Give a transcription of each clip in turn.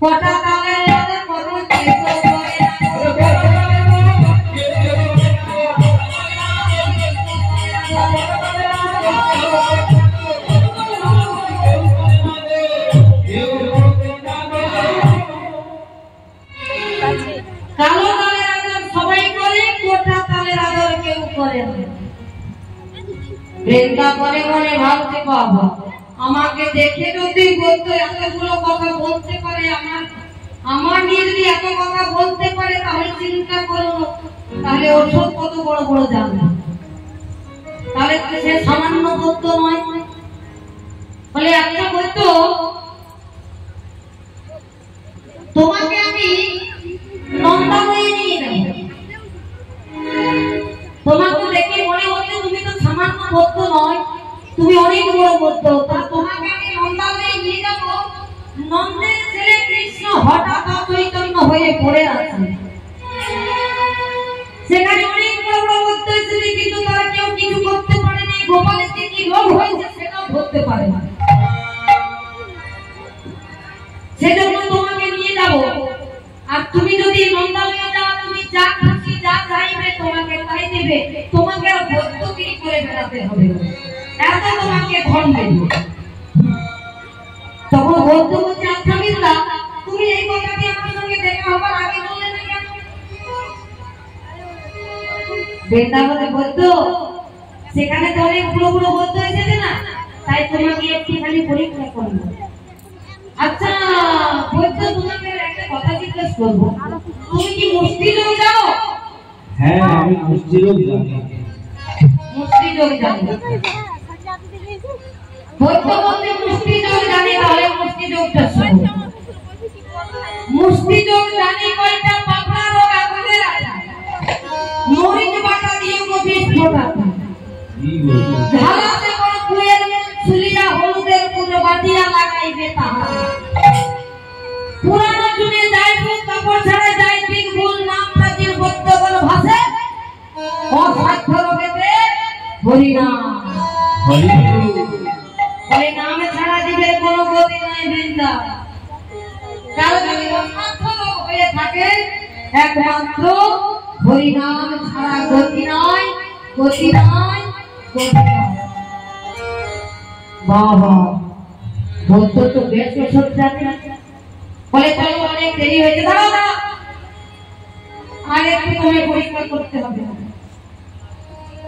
কটা তালের রাতে কত কেতো করে কালো তালের আদর সবাই করে, কোটা তালের আদর কেউ করে না। বৃন্দা মনে মনে ভাবতে বাবা আমাকে দেখে যদি বলতো এতগুলো কথা বলতে পারে, আমার নিয়ে যদি এত কথা বলতে পারে, তাহলে চিন্তা করো তাহলে ওষুধ কত বড় বড় জানবে, তাহলে সে সামান্য বলতো নয়। বলে একটা বলতো তোমাকে আমি নন্দালয়ে নিয়ে যাব, তোমাকে দেখে মনে হচ্ছে তুমি তো সামান্য বদ্ধ নয়, তুমি অনেক বড় বদ্ধ। তা তোমাকে আমি নন্দালয়ে নিয়ে যাব। নন্দের ছেলে কৃষ্ণ হঠাৎ অচৈতন্য হয়ে পড়ে আছে, সেখানে অনেক বড় বড় বদ্ধ এসেছে, কিন্তু তারা কেউ কিছু করতে পারেনি। গোপালের যে কি রোগ হয়েছে সেটাও ধরতে পারে না, সেজন্য তোমাকে নিয়ে যাব। আর তুমি যদি নন্দালয়ে যাও, তুমি যা খুশি যা চাইবে তোমাকে তাই দেবে, তোমাকে আর বদ্ধগিরি করে বেড়াতে হবে, এত তোমাকে ধন দেবে। তখন বদ্ধ বলছে আচ্ছা বিন্দা, তুমি এই কথাটি আমার সঙ্গে দেখা হবার আগে বললে না কেন? বিন্দা বলে বদ্ধ সেখানে তো অনেক বড় বড় বদ্ধ এসেছে না, তাই তোমাকে একটুখানি পরীক্ষা করবো। আচ্ছা বদ্ধ, তোমাকে একটা কথা জিজ্ঞেস করবো, তুমি কি মুষ্টিযোগ জানো? হ্যাঁ আমি মুষ্টিযোগ জানি। মুষ্টিযোগ জানি? বদ্ধ বলতে মুষ্টিযোগ জানি, তাহলে মুষ্টিযোগটা শোনো। মুষ্টিযোগ জানি কয়টা পাপড়া রোগ আগুনে রাখা, মরিচ বাটা দিয়ে বিষ ফোটা, ঝালাতে বড় কুয়ের ছুলিয়া হলুদের পুজো বাটিয়া লাগাইবে তাহা, পুরানো চুনে যায় ফুল কাপড় ছাড়া যায় ঠিক ভুল, নাম প্রাচীর বদ্ধ বল ভাষে অসাধ্য রোগেতে হরিনাম। বলে নাম ছাড়া দিবে কোনো গতি নাই বৃন্দা, কারো যদি অসাধ্য রোগ হয়ে থাকে একমাত্র হরিনাম ছাড়া গতি নয়, গতি নয়, গতি নয়। বাবা বদ্ধ তো বেশ ওষুধ জানে। বলে চলো অনেক দেরি হয়েছে, দাঁড়াও দাঁড়াও, আর একটু তোমায় পরীক্ষা করতে হবে।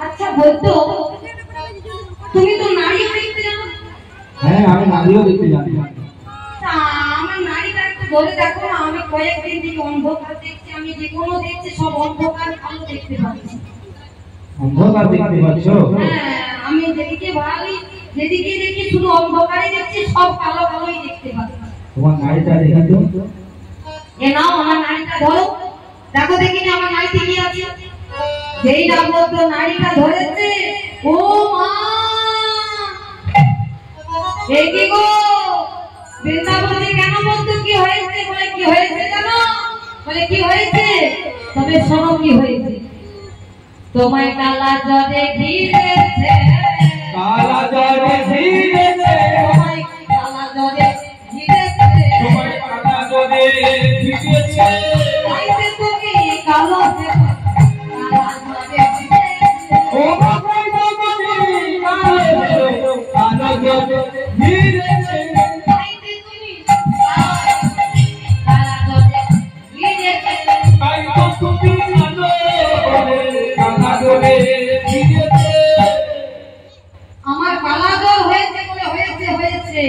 আচ্ছা বদ্ধ, তুমি তো নারী দেখতে জানো? হ্যাঁ আমি নারীও দেখতে জানি। আমার নারীটা একটু ধরে দেখো না, আমি কয়েকদিন থেকে অন্ধকার দেখছি, আমি যে কোনো দেখছি সব অন্ধকার আলো দেখতে পাচ্ছি। অন্ধকার দেখতে পাচ্ছ? হ্যাঁ আমি যেদিকে ভাবি যেদিকে দেখি শুধু অন্ধকারই দেখছি, সব কালো কালোই দেখতে পাচ্ছি। তোমার নারীটা দেখি তো। এ নাও আমার নারীটা ধরো, দেখো দেখি আমার নারীতে কি আছে। যেই না বলতো নারীটা ধরেছে, ও মা এই কি গো? বৃন্দাবনে কেন বলতো কি হয়েছে? বলে কি হয়েছে জানো? বলে কি হয়েছে? তবে শোনো কি হয়েছে। তোমায় কালা জলে ঘিরেছে, কালা জলে ঘিরেছে, তোমায় কালা জলে ঘিরেছে, তোমায় কালা জলে ঘিরেছে, তাইতে তুমি কালো দেখো, কালা জলে ঘিরেছে, ও বাবাই বাবাই কালা জলে ঘিরেছে, তাইতে তুমি কালা জলে ঘিরেছে, তাই তো তুমি কালা জলে ঘিরেছে। আমার কালা জ্বর হয়েছে বলে হয়েছে হয়েছে,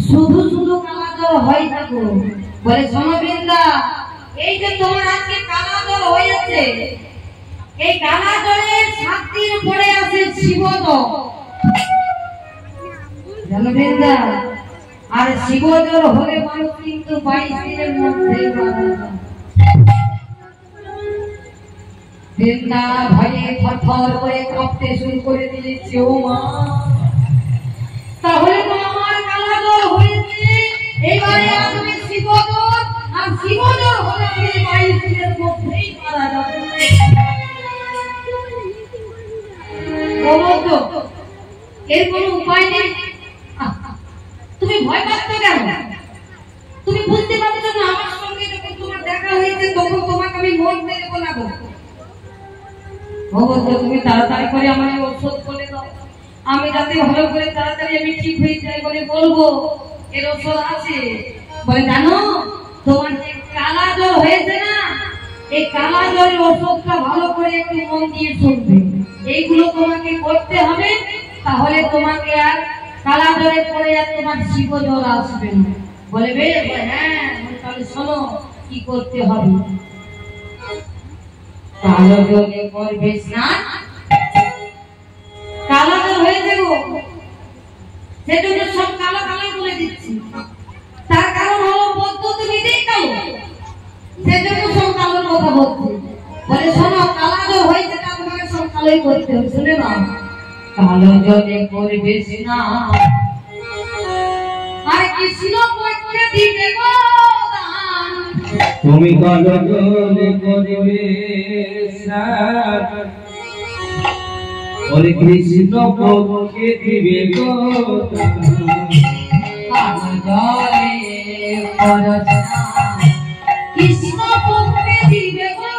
শুধু শুধু কালা জ্বর হয় না গো। বলে শোনো বৃন্দা, এই যে তোমার আজকে কালা জ্বর হয়েছে, এই কালা জ্বরের 7 দিন পরে আছে শিবজ্বর, জানো বৃন্দা? আর শিবজ্বর হলে মানুষ কিন্তু 22 দিনের মধ্যেই মারা যায়। বৃন্দা ভয়ে থরথর করে কাঁপতে শুরু করে দিয়েছে, ও মা তাহলে তো আমার কালা জ্বর হয়েছে, এবারে আসবে শিবজ্বর, আর শিবজ্বর হলে আমি 22 দিনের মধ্যেই মারা যাব। এর কোনো উপায় নেই? তুমি ভয় পাচ্ছ কেন? তুমি বুঝতে পারছো দিচ্ছে তখন তোমাকে আমি মরতে দেবো না গো। ভগবান তুমি তাড়াতাড়ি করে আমার ওষুধ বলে দাও, আমি যাতে ভালো করে তাড়াতাড়ি আমি ঠিক হয়ে যাই বলে বলবো এর ওষুধ আছে। বলে জানো তোমার যে কালা জ্বর হয়েছে না, এই কালা জ্বরের ওষুধটা ভালো করে একটু মন দিয়ে শুনবে, এইগুলো তোমাকে করতে হবে, তাহলে তোমাকে আর কালা জ্বরে পড়ে আর তোমার শিব জ্বর আসবে না। বলে বেশ, হ্যাঁ তাহলে শোনো কি করতে হবে। কালো জ্বরে করবে স্নান, কালো জ্বর হয়েছে গো, সেজন্য সব কালো কালো বলে দিচ্ছি। তার কারণ হলো পদ্ধতি নিজেই কালো, সেজন্য সব কালোর কথা বলছি। বলে শোনো কালো জ্বর হয়েছে তা তোমাকে সব কালোই করতে হবে, শুনে না। কালো জ্বরে করবে স্নান, আর কৃষ্ণ পক্ষে দিবে গো দান। তুমি কালো জ্বরে করবে স্নান, ওরে কৃষ্ণ পক্ষে দিবে গো দান। কালো জ্বরে করবে স্নান, কৃষ্ণ পক্ষে দিবে গো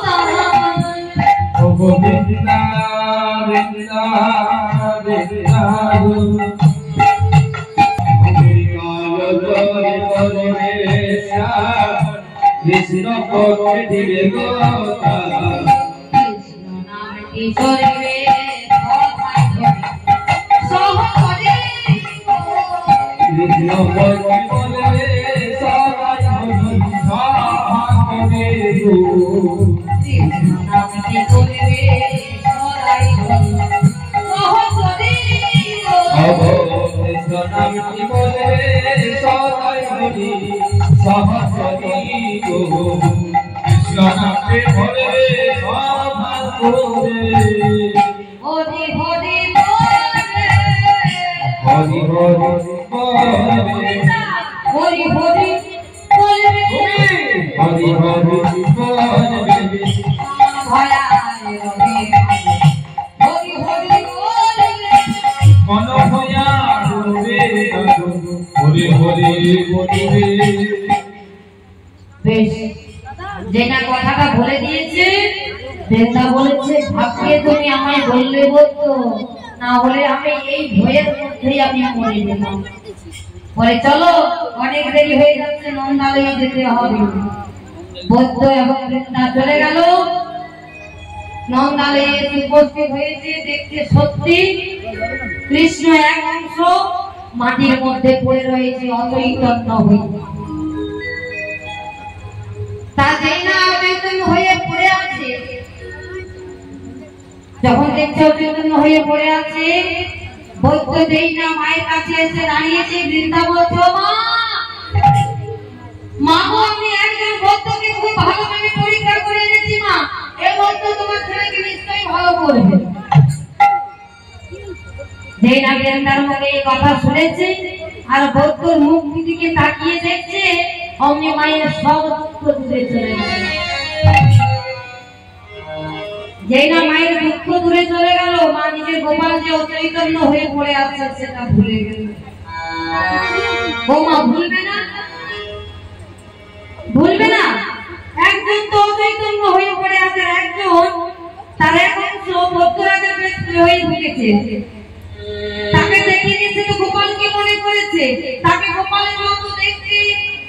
দান। ও গোবিন্দা বৃন্দা বৃন্দা কৃষ্ণ পক্ষে দিবে গো দান। কৃষ্ণ নামটি ধরবে সহজে, কৃষ্ণ পক্ষে বলবে সবাই সহাগে গো। কৃষ্ণ নামটি ধরবে সদাই সহজে কৃষ্ণ নামটি বলবে সবাই সহস্রী গো। কৃষ্ণ নামটি বলবে সবাই হরি হরি বলে, হরি হরি বলবে, হরি হরি বলবে, হরি হরি বলবে, ভয়ায় রবে, হরি হরি বলবে। মন ভয়া ডুবে হরি হরি বলবে। বেশ, যেটা কথাটা বলে দিয়েছে দেবতা বলেছে ভাবকে তুমি আমায় বললে বলতো, না হলে আমি এই ভয়ের মধ্যেই আমি মরে যেতাম। বলে চলো অনেক দেরি হয়ে যাচ্ছে, নন্দালয়ে যেতে হবে। বৌদ্ধ এবং বৃন্দা চলে গেল, নন্দালয়ে উপস্থিত হয়েছে, দেখতে সত্যি কৃষ্ণ এক অংশ মাটির মধ্যে পড়ে রয়েছে অচৈতন্য হয়ে। তা যেই না অচৈতন্য হয়ে পড়ে আছে, যখন দেখছে অচৈতন্য হয়ে পড়ে আছে, বৌদ্ধ যেই না মায়ের কাছে এসে দাঁড়িয়েছে, বৃন্দা বলছে মা, মা গো আমি একজন বৌদ্ধকে খুব ভালোভাবে পরীক্ষা করে এনেছি মা, এই বৌদ্ধ তোমার ছেলেকে নিশ্চয়ই ভালো করবে। যেই না বৃন্দার মুখে এই কথা শুনেছে আর বৌদ্ধর মুখ দিকে তাকিয়ে দেখছে, অমনি মায়ের সব দুঃখ দূরে চলে গেল। যেই না মায়ের দুঃখ দূরে চলে গেল, মা নিজের গোপাল যে অচৈতন্য হয়ে পড়ে আছে সেটা ভুলে গেল। ও মা ভুলবে না, ভুলবে না। একজন তো অচৈতন্য হয়ে পড়ে আছে, একজন তার এক অংশ বৌদ্ধরাজের হয়ে ঢুকেছে, তাকে দেখিয়ে দিয়েছে তো গোপালকে মনে করেছে, তাকে গোপালের মতো দেখতে,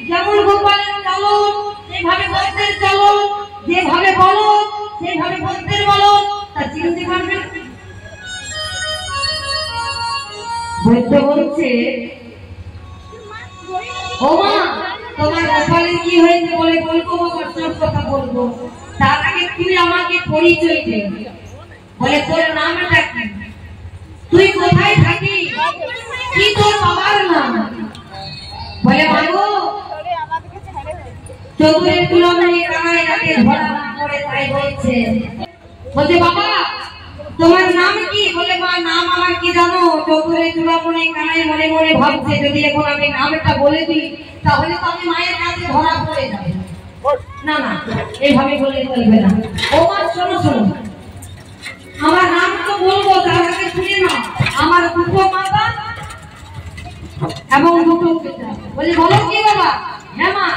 যেমন গোপালের চলন যেভাবে বৌদ্ধের চলন, যেভাবে বলন সেইভাবে বৌদ্ধের বলন, তা চিনতে পারবে না। বৌদ্ধ বলছে ও মা তোমার গোপালের কি হয়েছে, বলে বলবো সব কথা বলবো, তার আগে তুই আমাকে পরিচয় দে। বলে তোর নামটা কি, তুই কোথায় থাকিস, কি তোর বাবার নাম? বলে মাগো চতুরের তুলনায় কানায় রাতে ধরা না পড়ে তাই বলছে। বলছে বাবা তোমার নাম কি? বলে মা নাম আমার কি জানো, চতুরের তুলনায় কানায় মনে মনে ভাবছে যদি এখন আমি নামটা বলে দিই তাহলে তো আমি মায়ের কাছে ধরা পড়ে যাবে। না না এইভাবে বলে চলবে না। ও মা শোনো শোনো, আমার নাম তো বলবো, তার আগে শুনে না আমার দুটো মাতা এবং দুটো পিতা। বলে বলো কি বাবা? হ্যাঁ মা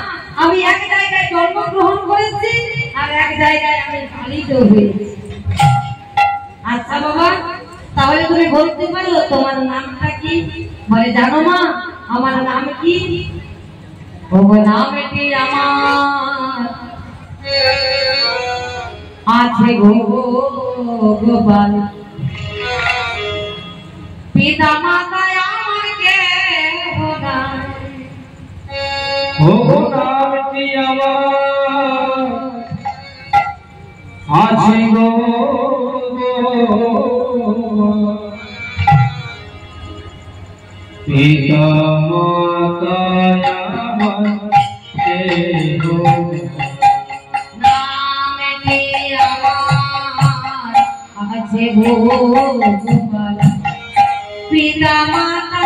আমি এক জায়গায় জন্মগ্রহণ করে করেছি আর এক জায়গায় আমি পালিত হয়েছি। আচ্ছা বাবা, তাহলে তুমি বলতে পারো তোমার নামটা কি? বলে জানো মা, আমার নাম কি? ও নামটি আমার আছে গো গোপাল, পিতা মাতা আমাকে ও নামটি আমার আছে গো পিতা মাতা আমাকে গো নামটি আমার আছে গো গোপাল, পিতা মাতা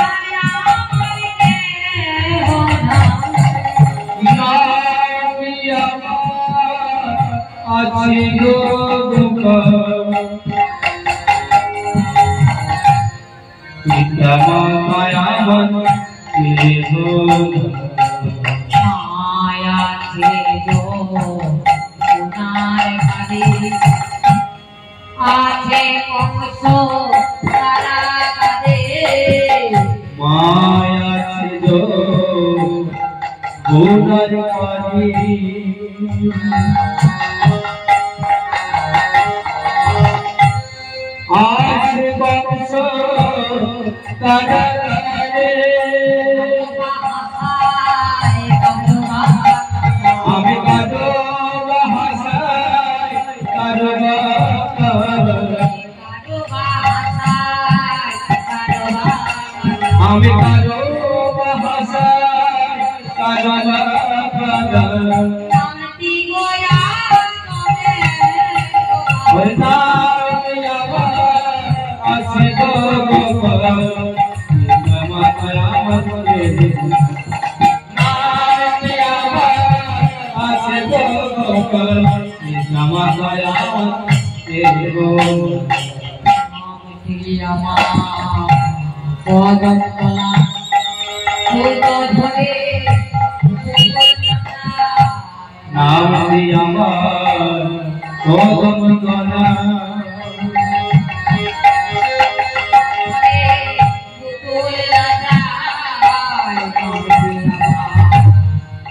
আমাকে নামটি আমার আছে গো গোপাল, পিতা মাতা আমাকে গো মায়া ছিল সোনার বাড়ি, আছে কংস কারাগারে, মায়া ছিল সোনার বাড়ি, আছে কংস কারাগারে, আমি কাঁদো ভাষায় আমি কাঁদো ভাষায় শান্তি গোয়া আছে গো গোপাল, মাতা আমাকে নামটি আমার আছে গো গোপাল, মাতা আমাকে গো নামটি আমার পদতলা ফুল ধরে নামটি আমার কদম তলা,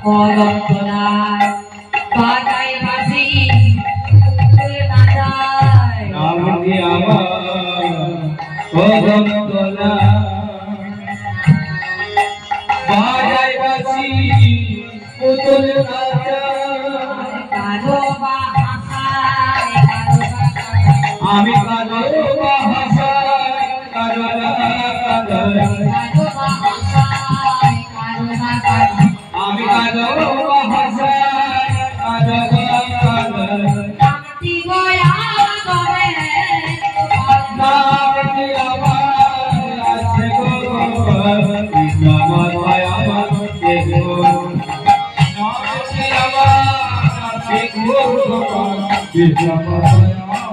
কদম তলায় বাজাই বাসি নামটি আমার কদম তলা, বাজাই বাঁশি পুতুল নাচায়, কালো বাহাসায় আমি কাঁদো ভাষায় কালো বাহাসায় আমি কাঁদো ভাষায় শান্তি গয়া করে নামটি আমার আছে গো গোপাল, পিতা মাতা আমাকে গো নামটি আমার আছে গো গোপাল, পিতা মাতা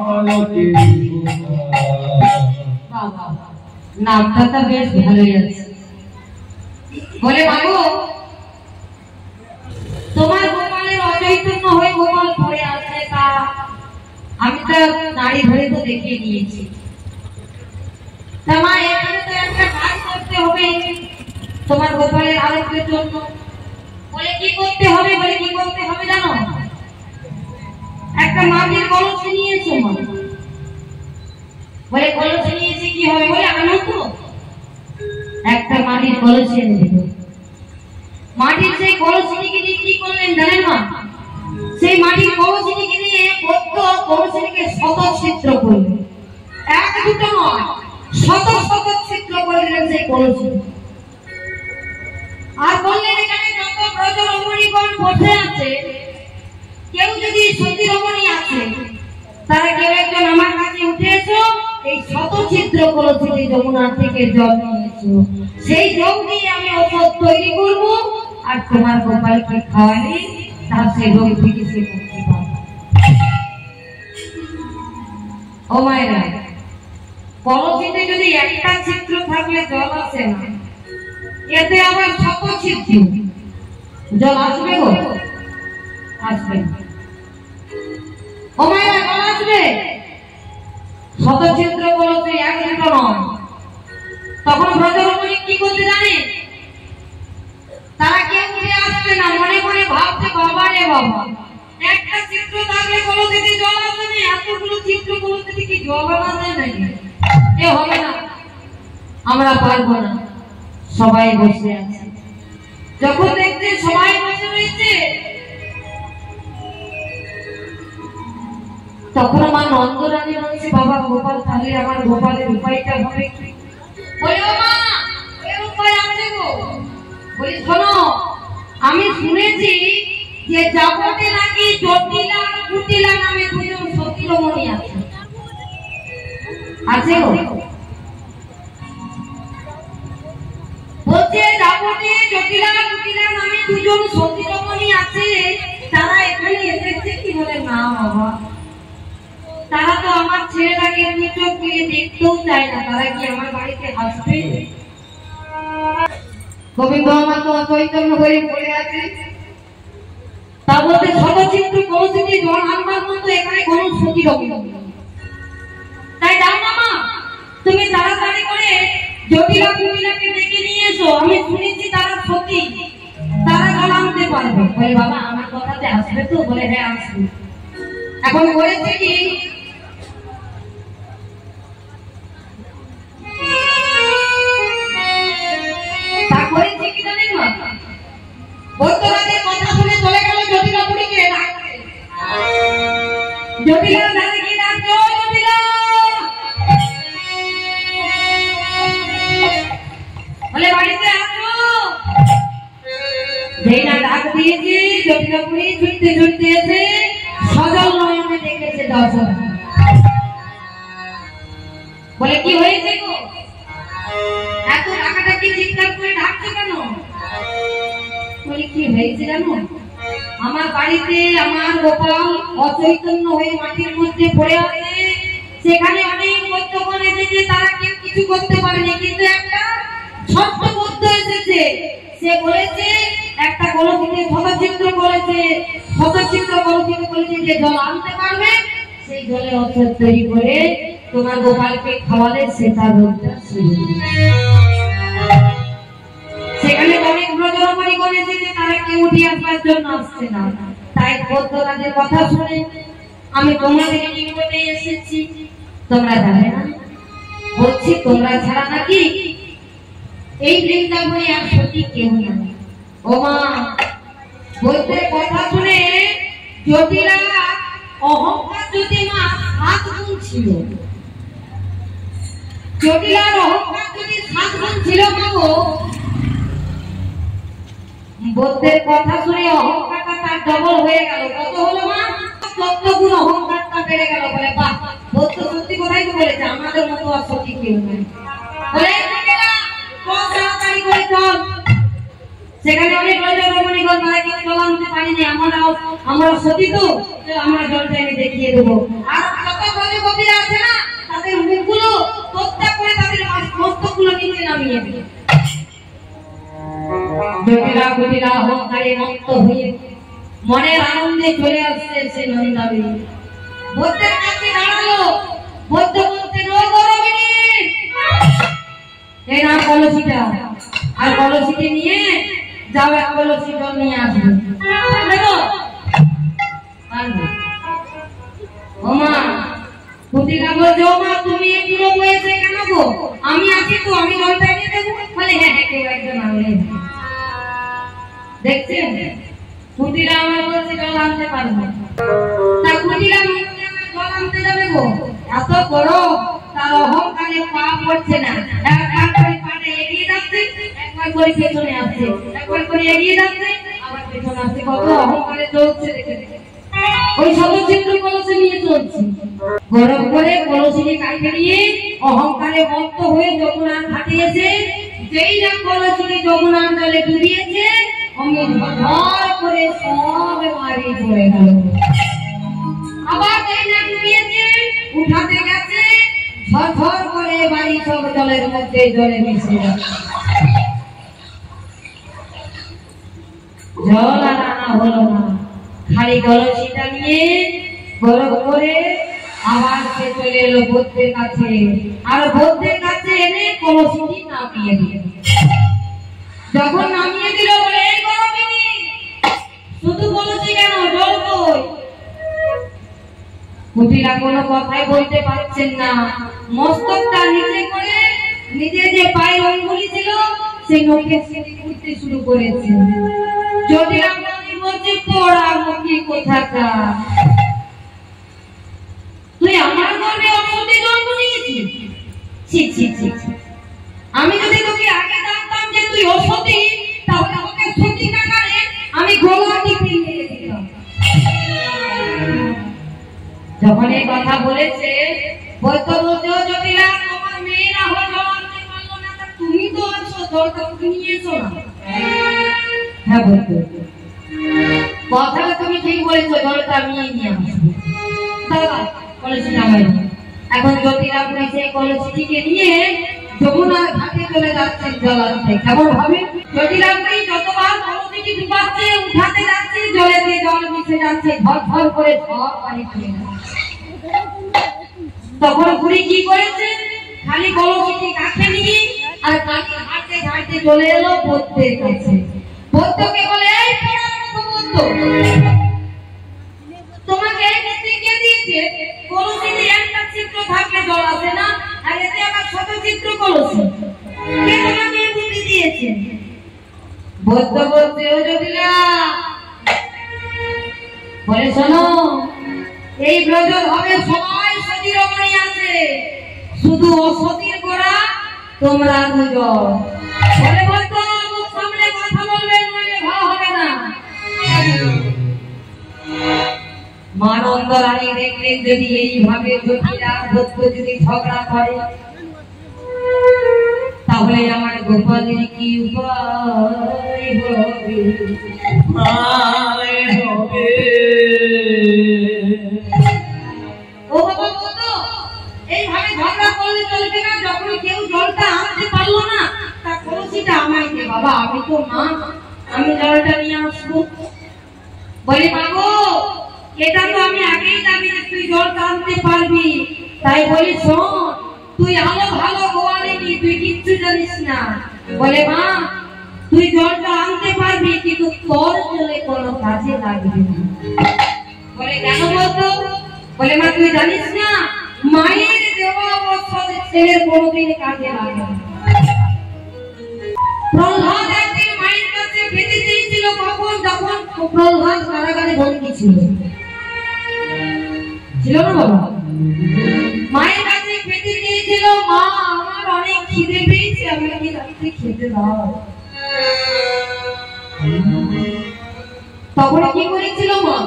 আমাকে গো। নামটা তো বেশ ভালোই আছে। বলে বাবু, তোমার গোপালের অচৈতন্য হয়ে গোপাল পড়ে আছে, তা আমি তো নাড়ি ধরে তো দেখিয়ে দিয়েছি। তা মা, এখানে তো একটা কাজ করতে হবে তোমার গোপালের আরোগ্যের জন্য। বলে কি করতে হবে? বলে কি করতে হবে জানো? একটা মাটির কলসি নিয়েছো মা। বলে কলসি নিয়েছি কি হবে? বলে আনো তো। একটা মাটির কলসি এনে দিল। মাটির সেই কলসিটিকে নিয়ে কি করলেন জানেন মা? সেই মাটির কলসিটিকে নিয়ে কলসিটিকে শত ছিদ্র করলেন। এক দুটো নয়, শত শত ছিদ্র করে দিলেন সেই কলসি। আর বললেন এখানে যত ব্রজ রমণীগণ বসে আছে, কেউ যদি সতী রমণী আছে, তারা কেউ একজন আমার কাছে উঠে এসো, এই শত ছিদ্র কলসিটি যমুনার থেকে জল নিয়ে এসো। সেই জল দিয়ে আমি ঔষধ তৈরি করব, আর তোমার গোপালকে খাওয়ালে তার সেই রোগ থেকে সে মুক্তি পাবে। ও মায়েরা, কলসিতে যদি একটা ছিদ্র থাকলে জল আসে না, এতে আবার শত ছিদ্র, জল আসবে গো? আসবে না। ও মায়েরা জল আসবে, শতচিত্র বলতে এক দুটো নয়। তখন ব্রজরমণী কি করতে জানে, তারা কেউ উঠে আসছে না, মনে মনে ভাবছে বাবা রে বাবা, একটা চিত্র থাকলে কলসিতে জল আসবে না, এতগুলো চিত্র কলসিতে কি জল আনা যায় নাকি? এ হবে না, আমরা পারবো না। সবাই বসে আছে, যখন দেখতে সবাই বসে রয়েছে তখন মা নন্দরানী বলছে বাবা গোপাল, তাহলে আমার গোপালের উপায়টা হবে কি? বলে ও মা, এর উপায় আছে গো। বলি শোনো, আমি শুনেছি যে জগতে নাকি জটিলা কুটিলা নামে দুজন সতীরমণী আছে। আছে গো? বলছে জগতে জটিলা কুটিলা নামে দুজন সতীরমণী আছে, তারা এখানে এসেছে কি? বলে না বাবা, তারা তো আমার ছেলেটাকে এমনি চোখ দিয়ে দেখতেও চায় না, তারা কি আমার বাড়িতে আসবে? গোবিন্দ আমার তো চৈতন্য হয়ে পড়ে আছে। তা বলতে শতচিত্র কলসিতে জল আনবার মতো এখানে কোন সতী রকম, তাই যাও না মা, তুমি তাড়াতাড়ি করে জটিলা কুটিলাকে ডেকে নিয়ে এসো, আমি শুনেছি তারা সতী, তারা জল আনতে পারবে। বলে বাবা আমার কথাতে আসবে তো? বলে হ্যাঁ আসবে। এখন বলেছে কি, বৈদ্যনাথের কথা শুনে চলে গেল জটিলাপুরীকে ডাকতে। জটিলা ধারে গিয়ে ডাকছে, ও জটিলা, বলে বাড়িতে আসো। যেই না ডাক দিয়েছে, জটিলাপুরী ছুটতে ছুটতে এসে সজল নয়নে দেখেছে দর্শন। বলে কি হয়েছে গো, এত ডাকাডাকি চিৎকার করে ডাকছো কেন? বলে কি হয়েছে জানো, আমার বাড়িতে আমার গোপাল অচৈতন্য হয়ে মাটির মধ্যে পড়ে আছে, সেখানে অনেক বৈদ্যগণ এসেছে, তারা কেউ কিছু করতে পারেনি, কিন্তু একটা ছোট্ট বৈদ্য এসেছে, সে বলেছে একটা কলসিতে শতচিত্র বলেছে, শতচিত্র কলসিতে বলেছে যে জল আনতে পারবে, সেই জলে অর্থাৎ তৈরি করে তোমার গোপালকে খাওয়ালে সেটা রোগটা সেখানে অনেক ব্রজরমণী বলেছে যে তারা কেউ উঠে আসবার জন্য আসছে না। তাই বৈদ্যনাথের কথা শুনে আমি তোমাদের নিকটে এসেছি। তোমরা জানে না, বলছি তোমরা ছাড়া নাকি এই বৃন্দাবনে আর সত্যি কেউ না। ও মা, বৈদ্যের কথা শুনে জটিলা অহংকার যদি মা 7 গুণ ছিল, জটিলার অহংকার যদি 7 গুণ ছিল মাগো, বৌদ্ধের কথা শুনে অহংকারটা তার ডবল হয়ে গেল। কত হলো মা? 14 গুণ অহংকারটা বেড়ে গেল। বলে বাহ, বৌদ্ধ সত্যি কথাই তো বলেছে, আমাদের মতো আর সত্যি কেউ নেই। বলে তাড়াতাড়ি করে চল, সেখানে অনেক ব্রজরমণীগণ তারা কেউ জল আনতে পারেনি, আমরা সত্যি তো, আমরা জলটা এনে দেখিয়ে দেবো। আর যত ব্রজগোপীরা আছে না, তাদের মুখগুলো প্রত্যেক করে তাদের মস্তকগুলো নিচে নামিয়ে দেবে। জটিলা কুটিলা অহংকারে মত্ত হয়ে মনের আনন্দে চলে আসছে সে নন্দাবী। বৌদ্ধের কাছে দাঁড়ালো, বৌদ্ধ বলতে নগরবিনী, এই না কলসিটা, আর কলসিটি নিয়ে যাও, এক কলসি জল নিয়ে আসবে। ও মা, কুটিলা বলছে ও মা তুমি এগুলো বলেছে কেন গো? আমি আছি তো, আমি জলটা এনে দেবো। বলে হ্যাঁ হ্যাঁ, কেউ একজন আনলে। দেখছেন, কুটিলা আমার বলছে জল আনতে পারবো, তা কুটিলা জল আনতে যাবে গো? এত বড় তার অহংকারে পা পড়ছে না, একবার করে পাটা এগিয়ে যাচ্ছে, একবার করে পেছনে আসছে, একবার করে এগিয়ে যাচ্ছে, আবার পেছনে আসছে। কত অহংকারে চলছে দেখে দেখে। ওই শতচিত্র কলসি নিয়ে চলছে, গরম করে কলসিটি কাটে নিয়ে অহংকারে মত্ত হয়ে যমুনার ঘাটে এসে যেই না কলসিটি যমুনার জলে ডুবিয়েছে, অমনি ঝড় করে সব মারি পড়ে গেল। আবার যেই না ডুবিয়েছে, উঠাতে গেছে, ঝরঝর করে বাড়ি সব জলের মধ্যে জলে মিশে যাচ্ছে। জল আর আনা হলো না, খালি কলসিটা নিয়ে গরম করে আবার সে চলে এলো বৌদ্ধের কাছে, আর বৌদ্ধের কাছে এনে কলসিটি নামিয়ে দিল। যখন নামিয়ে দিল বলে, এই গরমিনী, শুধু কলসি কেন, জল কই? কুটিরা কোনো কথাই বলতে পারছেন না, মস্তকটা নিচে করে নিজে যে পায়ের অঙ্গুলি ছিল সে নখে সিঁড়ি করতে শুরু করেছে। জটিলা আমি বলছি, পড়া মুখী কোথাকার, তুই আমার গর্ভে অসতী জন্ম নিয়েছিস? ছি ছি ছি, আমি যদি তোকে আগে জানতাম যে তুই অসতী, তাহলে আমাকে সতী কাকারে আমি গলা টিপে নিয়ে দিতাম। যখন এই কথা বলেছে, বলতো জটিলা, তোমার মেয়ে না হয়ে জল আনতে পারলো না, তা তুমি তো আছো, জলটা নিয়ে এসো না। হ্যাঁ বলতো, কথাটা তুমি ঠিক বলেছো, জলটা আমি নিয়ে আসবো। দাদা কলসি নামাই। এখন জটিলা বুড়ি সেই কলসিটিকে নিয়ে যমুনার ঘাটে চলে যাচ্ছেন জল আনতে। কেমন ভাবে জটিলা বুড়ি যতবার কলসিটি ডুবাচ্ছে, উঠাতে যাচ্ছে, জলেতে জল মিশে যাচ্ছে, ঘর ঘর করে সব পানি ফেলে যাচ্ছে। তখন বুড়ি কি করেছে, খালি কলসিটি কাছে নিয়ে আর কাছে হাঁটতে হাঁটতে চলে এলো বৌদ্ধের কাছে। বৌদ্ধকে বলে, এই বৌদ্ধ, তোমাকে কে দিয়েছে? কলসিতে একটা চিত্র থাকলে জল আসে না, আর এতে আবার ছোট চিত্র কলসি, কে তোমাকে বুদ্ধি দিয়েছে? বৌদ্ধ বলতে, ও জটিলা বলে, শোনো, এই ব্রজ হবে সবাই সতী রমণী আছে, শুধু অসতীর গোড়া তোমরা দুজন। বলে, বলতো মুখ সামনে কথা বলবেন, নইলে ভালো হবে না। মানন্দ রানী দেখলেন, যদি এইভাবে জটিলা বৌদ্ধ যদি ঝগড়া করে, তাহলে আমার গোপালের কি উপায় হবে? ও বাবা বৌদ্ধ, এইভাবে ঝগড়া করলে চলবে না। যখন কেউ জলটা আনতে পারলো না, তা কলসিটা আমায় দে বাবা, আমি তো মা, আমি জলটা নিয়ে আসবো। বলে, মাগো, এটা তো আমি আগেই জানি যে তুই জলটা আনতে পারবি, তাই বলি শোন, তুই আলো ভালো গোয়ালিনি, তুই কিচ্ছু জানিস না। বলে, মা, তুই জলটা আনতে পারবি, কিন্তু তোর জলে কোনো কাজে লাগবে না। বলে, কেন বলতো? বলে, মা, তুই জানিস না, মায়ের দেওয়া অবস্থায় ছেলের কোনোদিন কাজে লাগে না। প্রহ্লাদ একদিন মায়ের কাছে খেতে চেয়েছিল, কখন? যখন প্রহ্লাদ কারাগারে বন্দী ছিল, ছিল না বাবা? মায়ের কাছে খেতে চেয়েছিল, মা, আমার অনেক খিদে পেয়েছে, আমাকে রাত্রে খেতে দাও। তখন কি করেছিল মা?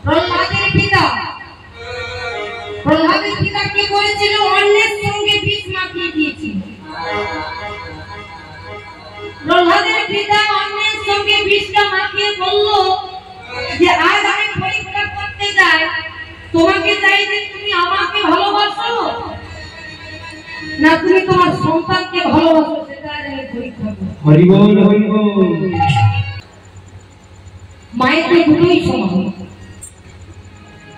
প্রহ্লাদের পিতা কি করেছিল? অন্যের সঙ্গে বিষ মাখিয়ে দিয়েছিল। প্রহ্লাদের পিতা অন্যের সঙ্গে বিষটা মাখিয়ে বলল যে, আজ আমি পরীক্ষা করতে যাই, তোমাকে চাই যে তুমি আমাকে ভালোবাসো না তুমি তোমার সন্তানকে ভালোবাসো, সেটা আমি পরীক্ষা করব। হরি বল, হরি বল। মায়ের তো দুটোই সমান,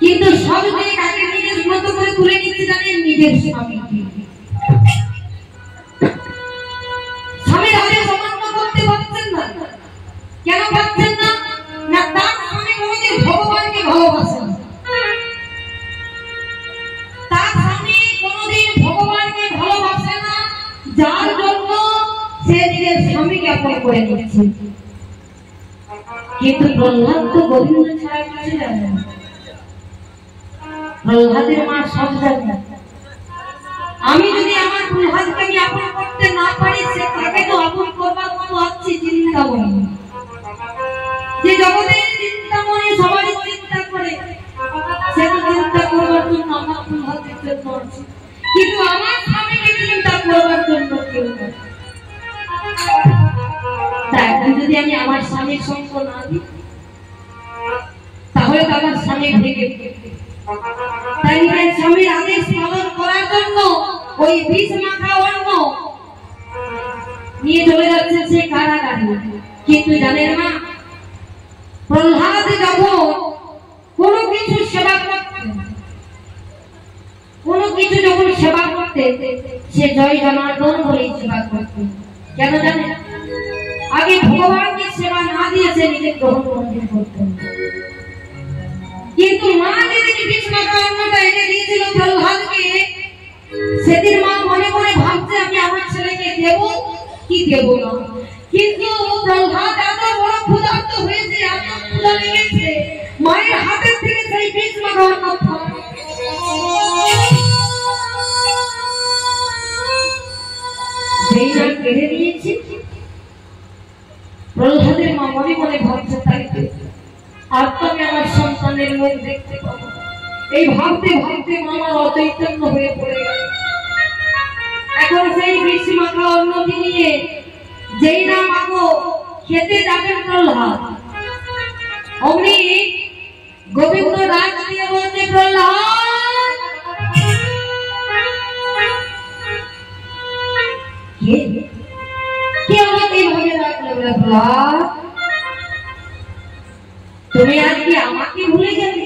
কিন্তু সব থেকে কাকে নিজের মতো করে তুলে নিতে জানেন? নিজের স্বামীকে। স্বামীর হাতে সমান করতে পারছেন না, কেন পারছেন না? না, তার স্বামী কোনোদিন ভগবানকে ভালোবাসেন, তার স্বামী কোনোদিন ভগবানকে ভালোবাসে না, যার জন্য সে নিজের স্বামীকে আপন করে নিচ্ছে। কিন্তু প্রহ্লাদ তো গোবিন্দ ছাড়া কিছু জানে না। প্রহ্লাদের মা সব জানে। আমি যদি আমার প্রহ্লাদকে আমি আপন করতে না পারি, সে তাকে তো আপন করবার মতো আছে চিন্তামণি, যে জগতের চিন্তামণি সবারই চিন্তা করে, সে তো চিন্তা করবার জন্য আমার প্রহ্লাদের জন্য আছে, কিন্তু আমার স্বামীকে চিন্তা করবার জন্য কেউ নেই। তাই যদি আমি আমার স্বামীর সঙ্গ না দিই, তাহলে তো আমার স্বামী ভেঙে দেবে। তাই স্বামীর আদেশ পালন করার জন্য ওই বিষ মাখা অন্ন নিয়ে চলে যাচ্ছে সে কারাগারে। কিন্তু জানেন না, প্রহ্লাদ যখন কোনো কিছু সেবা করতেন, সেবা করতে, সে জয় জনার্দন বলেই সেবা করতে। কেন জানেন? আগে ভগবানকে সেবা না দিয়ে সে নিজের গ্রহণ মন্দির করতেন। কিন্তু মা যেদিন বিষ্মাকা অন্নটা এনে দিয়েছিল প্রহ্লাদকে, সেদিন মা মনে মনে ভাবছে আমি আমার ছেলেকে দেব কি দেব না। কিন্তু প্রহ্লাদ এত বড় ক্ষুধার্ত হয়েছে, এত ক্ষুধা লেগেছে, মায়ের হাতের থেকে সেই বিষ্মাকা অন্ন যেই না কেড়ে নিয়েছি, প্রহ্লাদের মা মনে মনে ভাবছে তাই তো আর তো আমি আমার সন্তানের মুখ দেখতে পাবো। এই ভাবতে ভাবতে মামার অচৈতন্য হয়ে পড়ে গেল। এখন সেই বিষ্মাকা অন্নটি নিয়ে যেই না মাগো খেতে যাবেন প্রহ্লাদ, অমনি গোবিন্দ ডাক দিয়ে বলছে প্রহ্লাদ, কে আমাকে এইভাবে ডাকলো? প্রহ্লাদ, তুমি আজকে আমাকে ভুলে গেলে?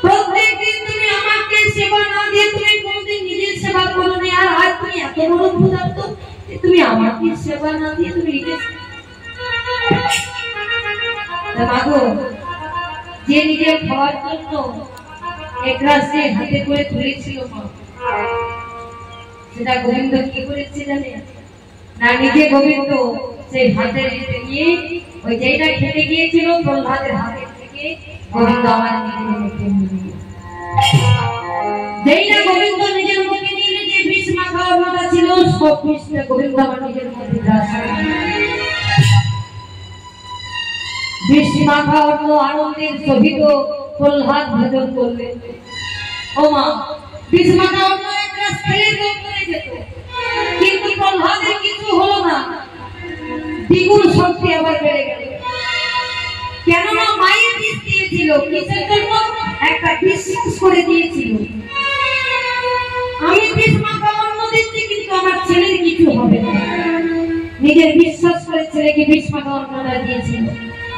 প্রত্যেকদিন তুমি আমাকে সেবা না দিয়ে তুমি কোনদিন নিজের সেবা করোনি, আর আজ তুমি এত বড় ক্ষুধার্ত তুমি আমাকে সেবা না দিয়ে তুমি নিজের মাগো যে নিজের খাওয়ার জন্য এক রাশি হাতে করে তুলেছিল মা, সেটা গোবিন্দ কি করেছে জানে না? নিজে গোবিন্দ সেই হাতে নিয়ে ওই যেটা খেতে গিয়েছিল প্রহ্লাদের হাতে থেকে গোবিন্দ আমার নিজের মুখে নিয়ে, যেই না গোবিন্দ নিজের মুখে নিয়ে যে বিষ্মাকা অন্নটা ছিল সব বিষটা গোবিন্দ আমার নিজের মধ্যে গ্রাস করে। বিষ্মাকা অন্ন আনন্দের সহিত প্রহ্লাদ ভোজন করলেন। ও মা, বিষ্মাকা অন্ন একটা ছেলে ভোগ করে যেত, কিন্তু প্রহ্লাদের কিছু হলো না, দ্বিগুণ শক্তি আবার বেড়ে গেল। কেননা মায়ের বিষ দিয়েছিল, কিসের জন্য? একটা বিশ্বাস করে দিয়েছিল আমি বিষ্মাকা অন্ন দিচ্ছি কিন্তু আমার ছেলের কিছু হবে না। নিজের বিশ্বাস করে ছেলেকে বিষ্মাকা অন্নটা দিয়েছিল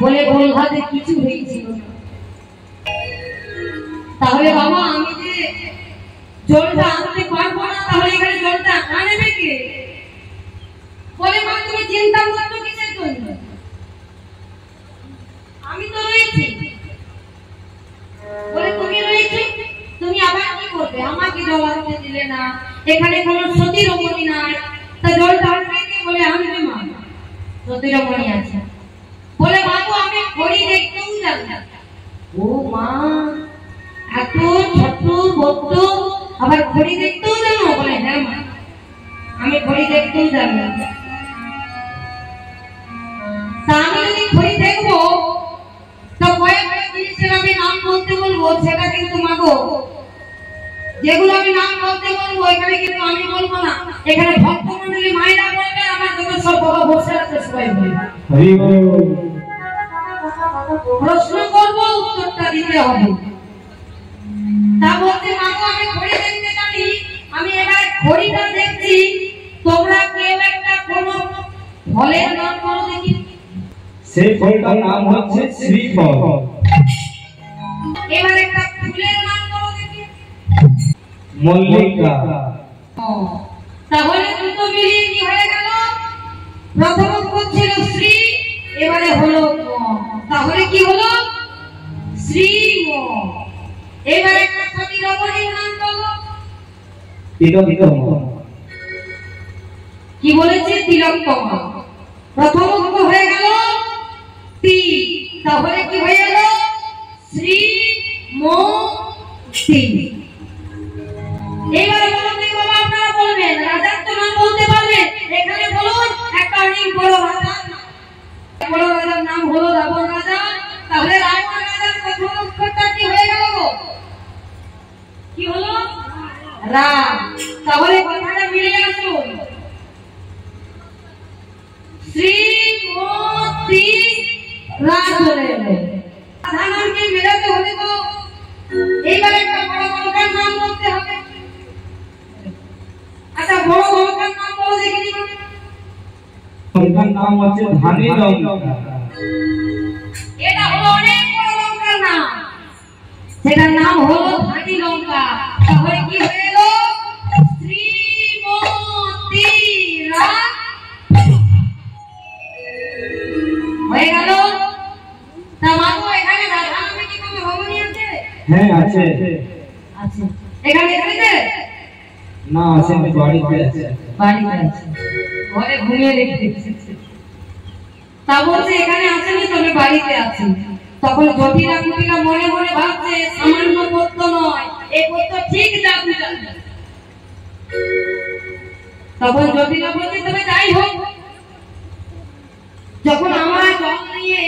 বলে প্রহ্লাদের কিছু হয়েছিল না। তাহলে বাবা আমি যে জলটা আনতে পারবো না, তাহলে এখানে জলটা আনবে কে? বলে মা তুমি চিন্তা করছো কিসের জন্য? আমি তো রয়েছি। বলে তুমি রয়েছে, তুমি আবার কি করবে? আমাকে জল আনতে দিলে না, এখানে কোনো সতী রমণী নাই, তা জলটা আনবে কে? বলে আনবে মা, সতী রমণী আছে। বলে বাবু আমি ঘড়ি দেখতেও জানি না। ও মা, এত ছোট বদ্ধ আবার ঘড়ি দেখতেও জানো? বলে হ্যাঁ মা, আমি ঘড়ি দেখতেও জানি না। তা আমি যদি ঘড়ি দেখবো তো কয়েকটা জিনিসের আমি নাম বলতে বলবো, সেটা কিন্তু মাগো যেগুলো আমি নাম বলতে বলবো এখানে কিন্তু আমি বলবো না, এখানে ভক্তমণ্ডলী মায়েরা বলবে, আমার যত সব বাবা বসে আছে সবাই বলবে। প্রশ্ন করবো, উত্তরটা দিতে হবে। তা বলতে মাগো আমি ঘড়ি দেখতে জানি, আমি এবার ঘড়িটা দেখছি, তোমরা কেউ একটা কোনো ফলের নাম বলো দেখি। সেই ফলটার নাম হচ্ছে শ্রীফল। এবার একটা ফুলের নাম বলো দেখি। মল্লিকা। তাহলে দুটো মিলিয়ে কি হয়ে গেল? প্রথম অক্ষর ছিল শ্রী, এবারে হলো ম, তাহলে কি হলো? শ্রী ম। এবারে একটা সতী রমণীর নাম বলো। তিলোত্তমা। কি বলেছে? তিলোত্তমা। প্রথম অক্ষর হয়ে গেল তি, তাহলে কি হয়ে গেল? শ্রী ম তি। এবারে বলুন বাবা, আপনারা বলবেন রাজার তো নাম বলতে পারবেন, এখানে বলুন একটা অনেক বড় রাজা, বড় রাজার নাম হলো রাবণ রাজা। তাহলে রাবণ রাজার প্রথম অক্ষরটা কি হয়ে গেল? কি হলো? রা। তাহলে কথাটা মিলিয়ে আসুন, শ্রীমতী রা চলে এলো। সাধারণকে মেলাতে হলে তো এইবার একটা বড় বড়কার নাম বলতে হবে। আচ্ছা বড় বড়কার নাম বলো দেখি। বড়কার নাম হচ্ছে ধানী লঙ্কা। এটা হলো অনেক বড় লঙ্কার নাম, সেটার নাম হলো ধানী লঙ্কা। তাহলে কি হয়ে গেল? হ্যাঁ আছে। আছে এখানে এসেছে? না আছে, আমি বাড়িতে আছে। বাড়িতে আছে, ঘরে ঘুমিয়ে রেখেছে। তা বলছে এখানে আসেনি, তবে বাড়িতে আছে। তখন জটিলা কুটিলা মনে মনে ভাবছে সামান্য পদ্য নয়, এই পদ্য ঠিক জাদু জানে। তখন জটিলা বলছে তবে যাই হোক, যখন আমরা জল নিয়ে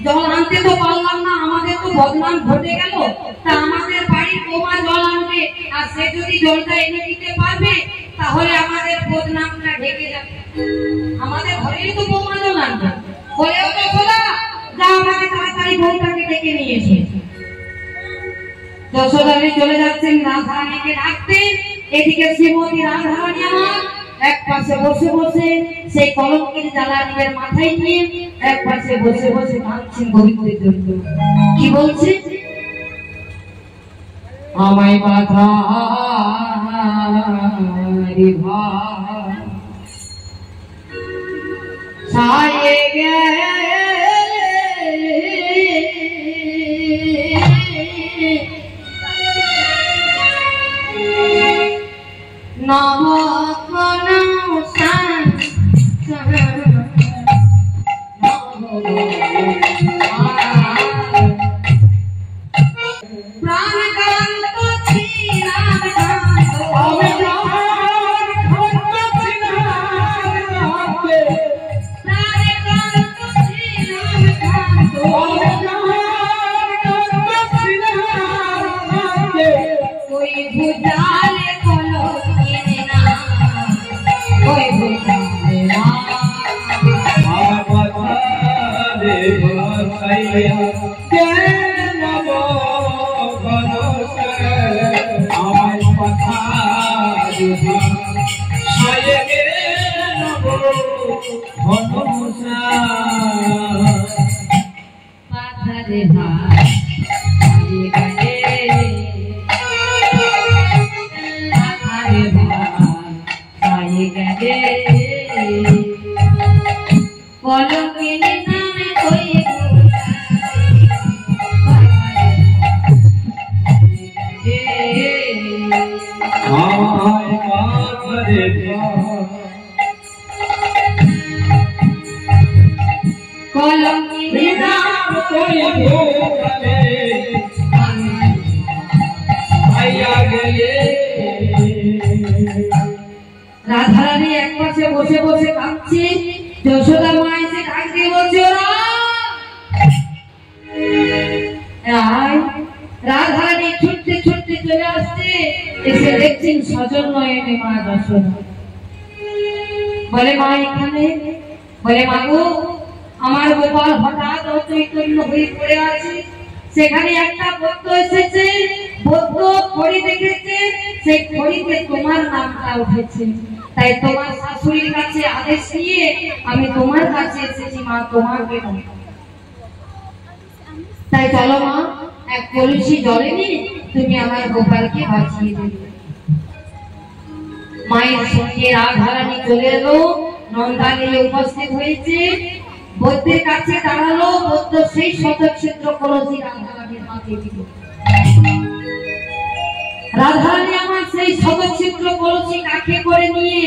জল আনতে তো পারলাম না, আমাদের তো বদনাম ঘটে গেল, তা আমাদের বাড়ির বৌমা জল আনবে, আর সে যদি জলটা এনে দিতে পারবে তাহলে আমাদের বদনামটা ঢেকে যাবে। আমাদের ঘরেই তো বৌমা জল আনবে। বলে ও যশোদা, যা আমাকে তাড়াতাড়ি বউটাকে ডেকে নিয়ে এসে। যশোদারি চলে যাচ্ছেন রাধারানীকে ডাকতে। এদিকে শ্রীমতী রাধারানী আমার এক পাশে বসে বসে সেই কলঙ্কের জ্বালা নিজের মাথায় নিয়ে এক পাশে বসে বসে কাঁদছেন গোবিন্দের জন্য। কি বলছে? আমায় বাধা রে ভাই ছায়ে গেলে রাধারানী এক পাশে বসে বসে কাঁদছে। যশোদা মা এসে ডাক দিয়ে বলছে রাধারানী ছুটতে ছুটতে চলে আসছে। এসে দেখছেন সজল নয়নে মা যশোদা। বলে মা এখানে? বলে মা গো, আমার গোপাল হঠাৎ অচৈতন্য হয়ে পড়ে আছে, সেখানে একটা পদ্য এসেছে, পদ্য খড়ি দেখেছে, সেই খড়িতে তোমার নামটা উঠেছে, তাই তোমার শাশুড়ির কাছে আদেশ নিয়ে আমি তোমার কাছে এসেছি মা, তোমাকে। তাই চলো মা, এক কলসি জলে নিয়ে তুমি আমার গোপালকে বাঁচিয়ে দেবে। মায়ের সঙ্গে রাধারানী চলে এলো, নন্দানী উপস্থিত হয়েছে, বৈদ্যের কাছে দাঁড়ালো। বৈদ্য সেই শতক্ষেত্র কলসি রাধারানীর হাতে দিল। রাধারানী আমার সেই শতক্ষেত্র কলসি কাঁখে করে নিয়ে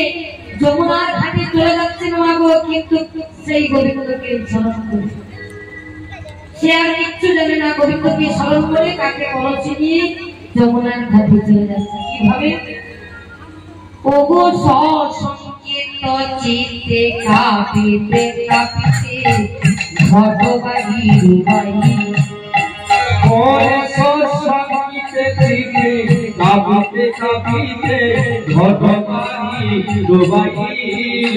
যমুনার ঘাটে চলে যাচ্ছেন মাগো, কিন্তু সেই গোবিন্দকে স্মরণ করে সে আর কিচ্ছু জানে না। গোবিন্দকে স্মরণ করে কাঁখে কলসি নিয়ে যমুনার ঘাটে চলে যাচ্ছে। কিভাবে? ওগো সসংকেত চিত্তে কাঁপিতে কাঁপিতে ঘটবাড়ি রুবাই। ওরে সসংকেতে চিত্তে কাঁপিতে কাঁপিতে ঘটবাড়ি রুবাই।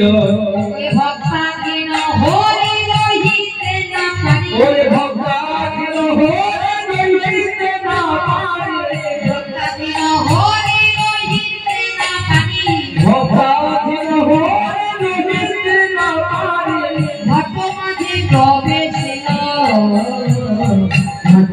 ওরে ভক্তা কেন হরি রহিতে না পারি, ওরে ভক্তা কেন হরি রহিতে না পারি, ভক্তা কেন হরি রহিতে না পারি, ভক্তা কেন হরি রহিতে না পারি। ঘট মাঝে প্রবেশ এলো, ঘট